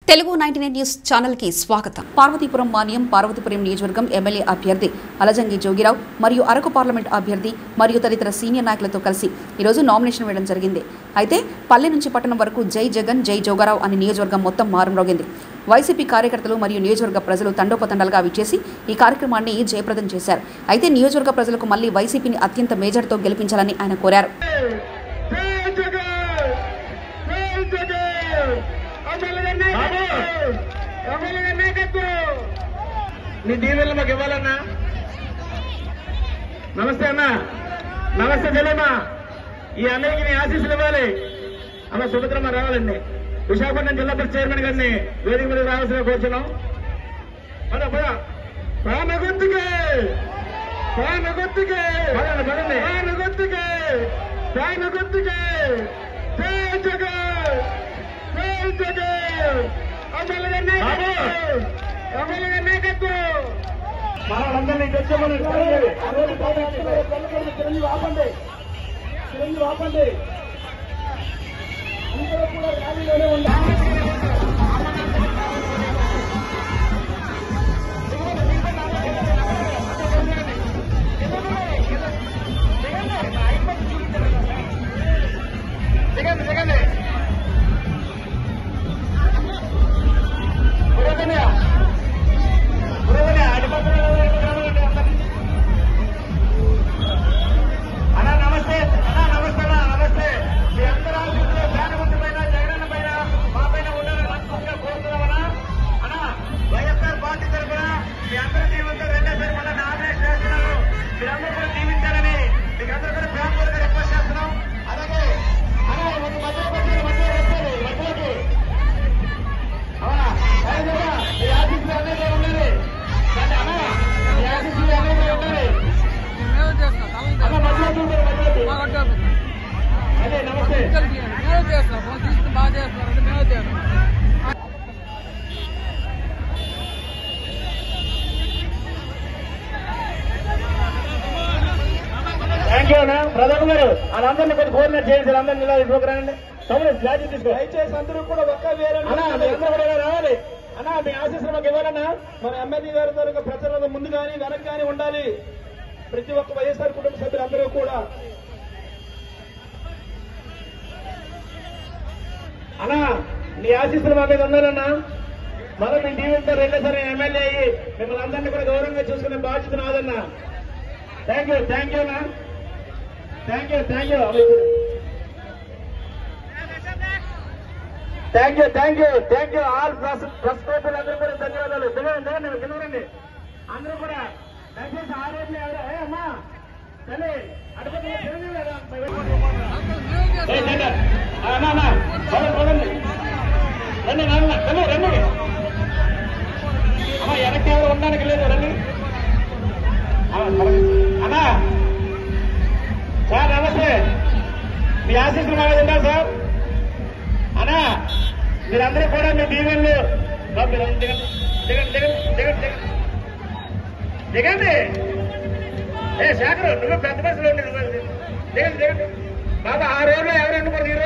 Telugu 99 news channel కి స్వాగతం. పార్వతీపురం మాన్యం పార్వతీపురం నియోజకవర్గం ఎమ్మెల్యే అభ్యర్థి అలజంగి జోగిరావు మరియు అరకు పార్లమెంట్ అభ్యర్థి మరియు తదితర సీనియర్ నాయకులతో కలిసి ఈరోజు నామినేషన్ వేయడం జరిగింది. అయితే పల్లె నుంచి పట్టణం వరకు జై జగన్ జై జోగారావు అని నియోజకవర్గం మొత్తం మారుమ్రోగింది. వైసీపీ కార్యకర్తలు మరియు నియోజకవర్గ ప్రజలు తండోపతండాలుగా విచ్చేసి ఈ కార్యక్రమాన్ని జయప్రదం చేశారు. అయితే నియోజకవర్గ ప్రజలకు మళ్లీ వైసీపీని అత్యంత మేజర్తో గెలిపించాలని ఆయన కోరారు. నీ దీవెనలు మాకు ఇవ్వాలన్నా. నమస్తే అన్న, నమస్తే చెల్లెమ్మా. ఈ అన్నయ్యకి నీ ఆశీస్సులు ఇవ్వాలి. అమ్మ సుభద్రమ్మ రావాలండి. విశాఖపట్నం జిల్లా పరిషత్ చైర్మన్ గారిని వేదిక మీద రావాల్సిన కోరుచున్నాం. పద పద ప్రాణ గుర్తుకే ప్రాణ గుర్తుకే పదండి ప్రాణ గుర్తుకే ప్రాణ గుర్తుకే జై జగన్ జై జగన్ అమలుగా నాయకత్వం. మనందరినీ తెచ్చమని ఆపండి ఆపండి అందరూ కూడా ర్యాలీలోనే ఉండాలి. ప్రధాని గారు వాళ్ళందరినీ కొంచెం కోఆర్డినేట్ చేయండి. అందరినీ ఇలా ప్రోగ్రామ్ తమ్ముడు ఫ్లాట్ తీసుకో. దయచేసి అందరూ కూడా ఒక్క వేరే రావాలి అన్నా. మీ ఆశీస్సులు మాకు ఇవ్వాలన్నా. మన ఎమ్మెల్యే గారి తరగతి ప్రచారంలో ముందు కానీ వెనక్కి కానీ ఉండాలి. ప్రతి ఒక్క వైఎస్ఆర్ కుటుంబ సభ్యులందరూ కూడా అన్నా నీ ఆశీస్సులు మా మీద ఉన్నారన్నా. మనం మీ జీవితంతో రెండోసారి ఎమ్మెల్యే అయ్యి మిమ్మల్ని అందరినీ కూడా గౌరవంగా చూసుకునే బాధ్యత నాదన్నా. థ్యాంక్ యూ అన్నా. Thank you all press people అందరూ కూడా ధన్యవాదాలు. దిగండి కిందరండి అందరూ కూడా. దయచేసి ఆ రోజు అమ్మా తల్లి అటుపతి రండి రండి అమ్మా. వెనక్కి ఎవరు ఉండడానికి లేదు. రండి అన్నా. సార్ నమస్తే. మీ ఆశీస్సులు మా మీద ఉండాలి సార్. అన్నా మీరందరూ కూడా మీ దీవెనలు దిగండి. శేఖరు నువ్వు పెద్ద బస్సులో దిగండి బాబా. ఆ రోజులో ఎవరు ఉండకూడదు.